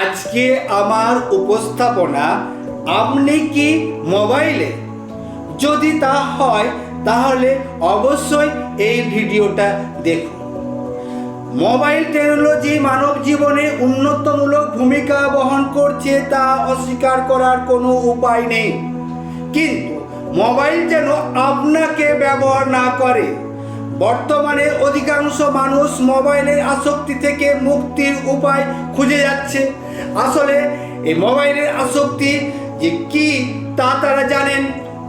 আজকে আমার উপস্থাপনা আপনি কি মোবাইলে? যদি তা হয় তাহলে অবশ্যই এই ভিডিওটা দেখুন। মোবাইল টেকনোলজি মানব জীবনে উন্নতমূলক ভূমিকা বহন করছে, তা অস্বীকার করার কোনো উপায় নেই। কিন্তু মোবাইল যেন আপনাকে ব্যবহার না করে। বর্তমানে অধিকাংশ মানুষ মোবাইলের আসক্তি থেকে মুক্তির উপায় খুঁজে যাচ্ছে। আসলে এই মোবাইলের আসক্তি যে কি তা তারা জানেন।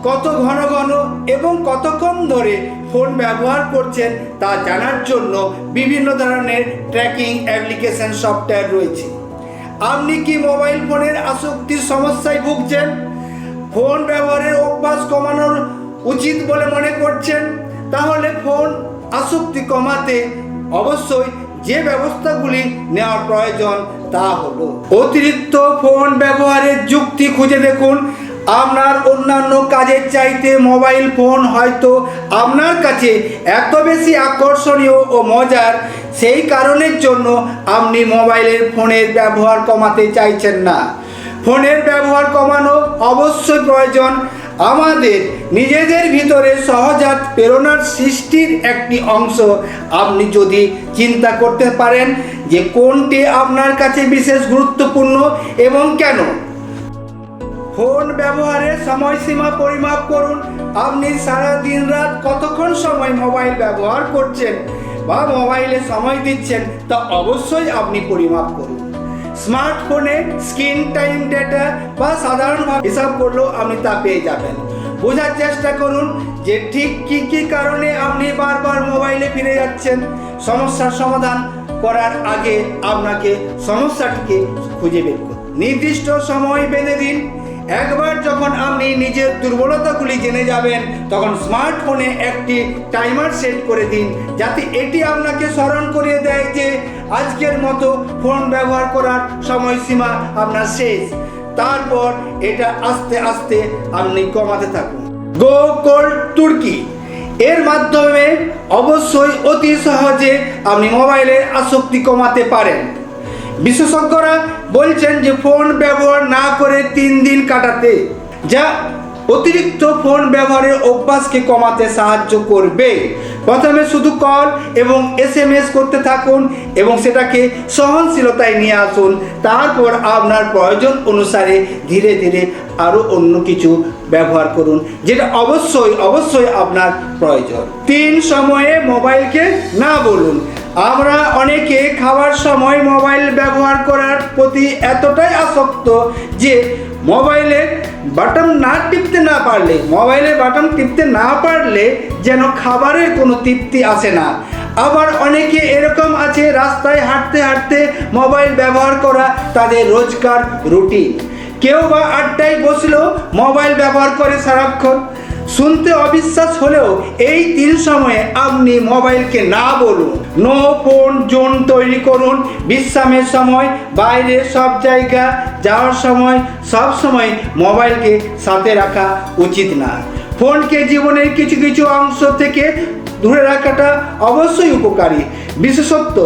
কত ঘন ঘন এবং কতক্ষণ ধরে ফোন ব্যবহার করছেন তা জানার জন্য বিভিন্ন ধরনের ট্র্যাকিং অ্যাপ্লিকেশন সফটওয়্যার রয়েছে। আপনি কি মোবাইল ফোনের আসক্তির সমস্যায় ভুগছেন? ফোন ব্যবহারের অভ্যাস কমানোর উচিত বলে মনে করছেন? তাহলে ফোন আসক্তি কমাতে অবশ্যই যে ব্যবস্থাগুলি নেওয়ার প্রয়োজন তা হলো অতিরিক্ত ফোন ব্যবহারের যুক্তি খুঁজে দেখুন। আপনার অন্যান্য কাজের চাইতে মোবাইল ফোন হয়তো আপনার কাছে এত বেশি আকর্ষণীয় ও মজার, সেই কারণের জন্য আপনি মোবাইলের ফোনের ব্যবহার কমাতে চাইছেন না। ফোনের ব্যবহার কমানো অবশ্যই প্রয়োজন। আমাদের নিজেদের ভিতরে সহজাত প্রেরণার সৃষ্টির একটি অংশ। আপনি যদি চিন্তা করতে পারেন যে কোনটি আপনার কাছে বিশেষ গুরুত্বপূর্ণ এবং কেন। ফোন ব্যবহারের সময়সীমা পরিমাপ করুন। আপনি সারা দিন রাত কতক্ষণ সময় মোবাইল ব্যবহার করছেন বা মোবাইলে সময় দিচ্ছেন তা অবশ্যই আপনি পরিমাপ করুন। স্মার্টফোনে স্ক্রিন টাইম ডেটা বা সাধারণভাবে হিসাব করলেও আপনি তা পেয়ে যাবেন। বোঝার চেষ্টা করুন যে ঠিক কী কারণে আপনি বারবার মোবাইলে ফিরে যাচ্ছেন। সমস্যার সমাধান করার আগে আপনাকে সমস্যাটিকে খুঁজে বের করুন। নির্দিষ্ট সময় বেঁধে দিন। একবার যখন আপনি নিজের দুর্বলতাগুলি জেনে যাবেন তখন স্মার্টফোনে একটি টাইমার সেট করে দিন, যাতে এটি আপনাকে স্মরণ করিয়ে দেয় যে আজকের মতো ফোন ব্যবহার করার সময়সীমা আপনার শেষ। তারপর এটা আস্তে আস্তে আপনি কমাতে থাকুন। গো কোল্ড তুর্কি এর মাধ্যমে অবশ্যই অতি সহজে আপনি মোবাইলের আসক্তি কমাতে পারেন। বিশেষজ্ঞরা বলছেন যে ফোন ব্যবহার না করে 3 দিন কাটাতে, যা অতিরিক্ত ফোন ব্যবহারের অভ্যাসকে কমাতে সাহায্য করবে। প্রথমে শুধু কল এবং SMS করতে থাকুন এবং সেটাকে সহনশীলতায় নিয়ে আসুন। তারপর আপনার প্রয়োজন অনুসারে ধীরে ধীরে আরও অন্য কিছু ব্যবহার করুন, যেটা অবশ্যই আপনার প্রয়োজন। 3 সময়ে মোবাইলকে না বলুন। আমরা অনেকে খাওয়ার সময় মোবাইল ব্যবহার করার প্রতি এতটাই আসক্ত যে মোবাইলের বাটন টিপতে না পারলে যেন খাবারের কোনো তৃপ্তি আসে না। আবার অনেকে এরকম আছে, রাস্তায় হাঁটতে হাঁটতে মোবাইল ব্যবহার করা তাদের রোজকার রুটিন। কেউ বা আড্ডায় বসলেও মোবাইল ব্যবহার করে সারাক্ষণ। শুনতে অবিশ্বাস হলেও এই 3 সময়ে আপনি মোবাইলকে না বলুন। নো ফোন জোন তৈরি করুন। বিশ্রামের সময়, বাইরে সব জায়গা যাওয়ার সময় সব সময় মোবাইলকে সাথে রাখা উচিত না। ফোনকে জীবনের কিছু কিছু অংশ থেকে দূরে রাখাটা অবশ্যই উপকারী, বিশেষত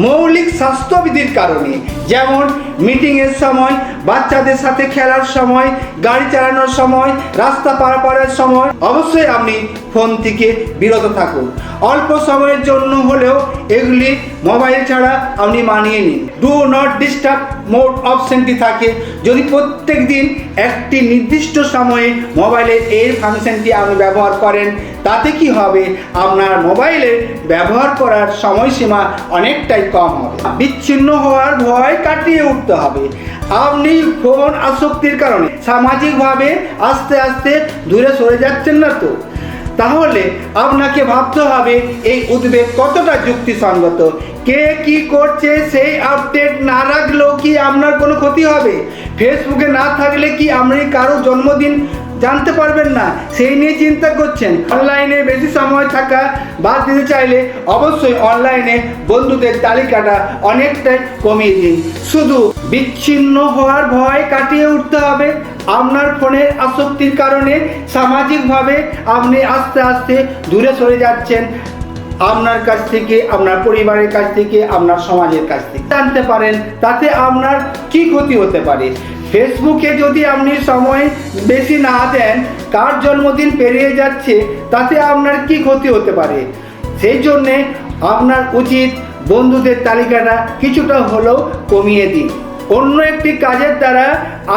মৌলিক স্বাস্থ্যবিধির কারণে, যেমন মিটিংয়ের সময়, বাচ্চাদের সাথে খেলার সময়, গাড়ি চালানোর সময়, রাস্তা পারাপারের সময় অবশ্যই আপনি ফোন থেকে বিরত থাকুন। অল্প সময়ের জন্য হলেও এগুলি মোবাইল ছাড়া আপনি মানিয়ে নিন। ডু নট ডিস্টার্ব মোড অপশনটি থাকে। যদি প্রত্যেক দিন একটি নির্দিষ্ট সময়ে মোবাইলের এই ফাংশনটি আপনি ব্যবহার করেন, তাতে কি হবে, আপনার মোবাইলের ব্যবহার করার সময়সীমা অনেকটাই কম হবে। বিচ্ছিন্ন হওয়ার ভয় কাটিয়ে উঠতে হবে। আপনি ফোন আসক্তির কারণে সামাজিকভাবে আস্তে আস্তে দূরে সরে যাচ্ছেন না তো? তাহলে আপনাকে ভাবতে হবে এই উদ্বেগ কতটা যুক্তিসঙ্গত। কে কি করছে সেই আপডেট না রাখলেও কি আপনার কোনো ক্ষতি হবে? ফেসবুকে না থাকলে কি আপনি কারো জন্মদিন জানতে পারবেন না, সেই নিয়ে চিন্তা করছেন? অনলাইনে বেশি সময় থাকা বাদ দিতে চাইলে অবশ্যই অনলাইনে বন্ধুদের তালিকাটা অনেকটাই কমিয়ে দিন। শুধু বিচ্ছিন্ন হওয়ার ভয় কাটিয়ে উঠতে হবে। আপনার ফোনের আসক্তির কারণে সামাজিকভাবে আপনি আস্তে আস্তে দূরে সরে যাচ্ছেন। আপনার কাছ থেকে, আপনার পরিবারের কাছ থেকে, আপনার সমাজের কাছ থেকে জানতে পারেন তাতে আপনার কি ক্ষতি হতে পারে। ফেসবুকে যদি আপনি সময় বেশি না দেন, কার জন্মদিন পেরিয়ে যাচ্ছে তাতে আপনার কি ক্ষতি হতে পারে। সেই জন্যে আপনার উচিত বন্ধুদের তালিকাটা কিছুটা হলেও কমিয়ে দিন। অন্য একটি কাজের দ্বারা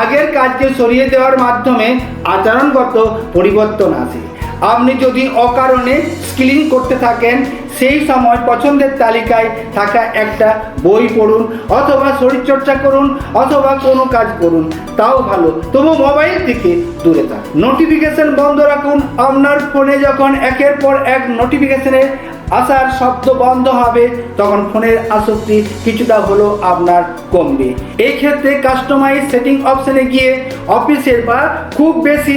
আগের কাজকে সরিয়ে দেওয়ার মাধ্যমে আচরণগত পরিবর্তন আসে। আপনি যদি অকারণে স্ক্রলিং করতে থাকেন, সেই সময় পছন্দের তালিকায় থাকা একটা বই পড়ুন, অথবা শরীরচর্চা করুন, অথবা কোনো কাজ করুন, তাও ভালো। তবু মোবাইল থেকে দূরে থাকুন। নোটিফিকেশন বন্ধ রাখুন। আপনার ফোনে যখন একের পর এক নোটিফিকেশনের আসার শব্দ বন্ধ হবে, তখন ফোনের আসক্তি কিছুটা হলেও আপনার কমবে। এই ক্ষেত্রে কাস্টমাইজ সেটিং অপশনে গিয়ে অফিসের বা খুব বেশি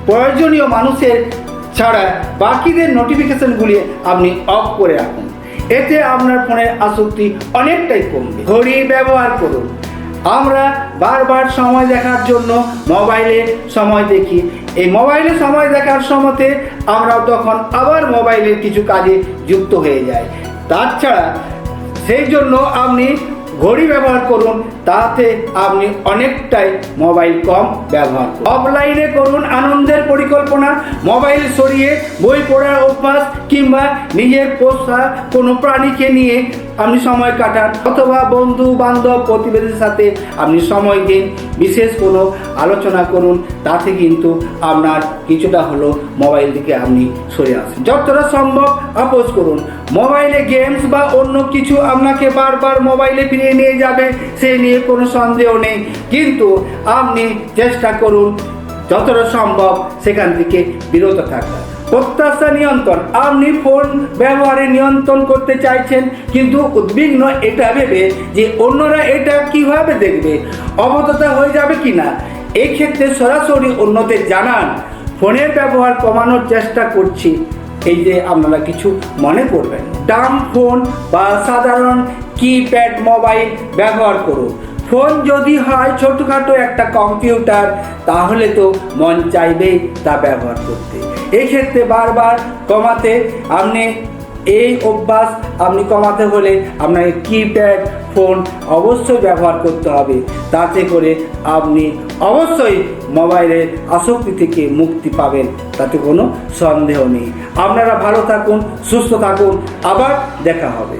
প্রয়োজনীয় মানুষের ছাড়া বাকিদের নোটিফিকেশনগুলি আপনি অফ করে রাখুন। এতে আপনার ফোনের আসক্তি অনেকটাই কমবে। ঘড়ি ব্যবহার করুন। আমরা বারবার সময় দেখার জন্য মোবাইলে সময় দেখি। এই মোবাইলে সময় দেখার সময়তে আমরা তখন আবার মোবাইলের কিছু কাজে যুক্ত হয়ে যাই। তাছাড়া সেই জন্য আপনি ঘড়ি ব্যবহার করুন, তাতে আপনি অনেকটাই মোবাইল কম ব্যবহার করুন। অফলাইনে করুন আনন্দের পরিকল্পনা। মোবাইল সরিয়ে বই পড়ার অভ্যাস কিংবা নিজের পোষা কোনো প্রাণীকে নিয়ে আপনি সময় কাটান, অথবা বন্ধু বান্ধব প্রতিবেশীর সাথে আপনি সময় দিন, বিশেষ কোনো আলোচনা করুন। তাতে কিন্তু আপনার কিছুটা হলো মোবাইল থেকে আপনি সরে আসেন। যতটা সম্ভব আপোষ করুন। মোবাইলে গেমস বা অন্য কিছু আপনাকে বারবার মোবাইলে ফিরিয়ে নিয়ে যাবে, সে নিয়ে কোনো সন্দেহ নেই, কিন্তু আপনি চেষ্টা করুন যতটা সম্ভব সেখান থেকে বিরত থাকার। প্রত্যাশা নিয়ন্ত্রণ। আপনি ফোন ব্যবহারে নিয়ন্ত্রণ করতে চাইছেন, কিন্তু উদ্বিগ্ন এটা ভেবে যে অন্যরা এটা কিভাবে দেখবে, অবগত হয়ে যাবে কিনা। এক্ষেত্রে সরাসরি অন্যদের জানান, ফোনের ব্যবহার কমানোর চেষ্টা করছি, এই যে আপনারা কিছু মনে করবেন। ডাম ফোন বা সাধারণ কিপ্যাড মোবাইল ব্যবহার করুন। ফোন যদি হয় ছোটোখাটো একটা কম্পিউটার, তাহলে তো মন চাইবেই তা ব্যবহার করতে। এক্ষেত্রে বারবার কমাতে আপনি এই অভ্যাস আপনি কমাতে হলে আপনাকে কিপ্যাড ফোন অবশ্যই ব্যবহার করতে হবে। তাতে করে আপনি অবশ্যই মোবাইলের আসক্তি থেকে মুক্তি পাবেন, তাতে কোনো সন্দেহ নেই। আপনারা ভালো থাকুন, সুস্থ থাকুন, আবার দেখা হবে।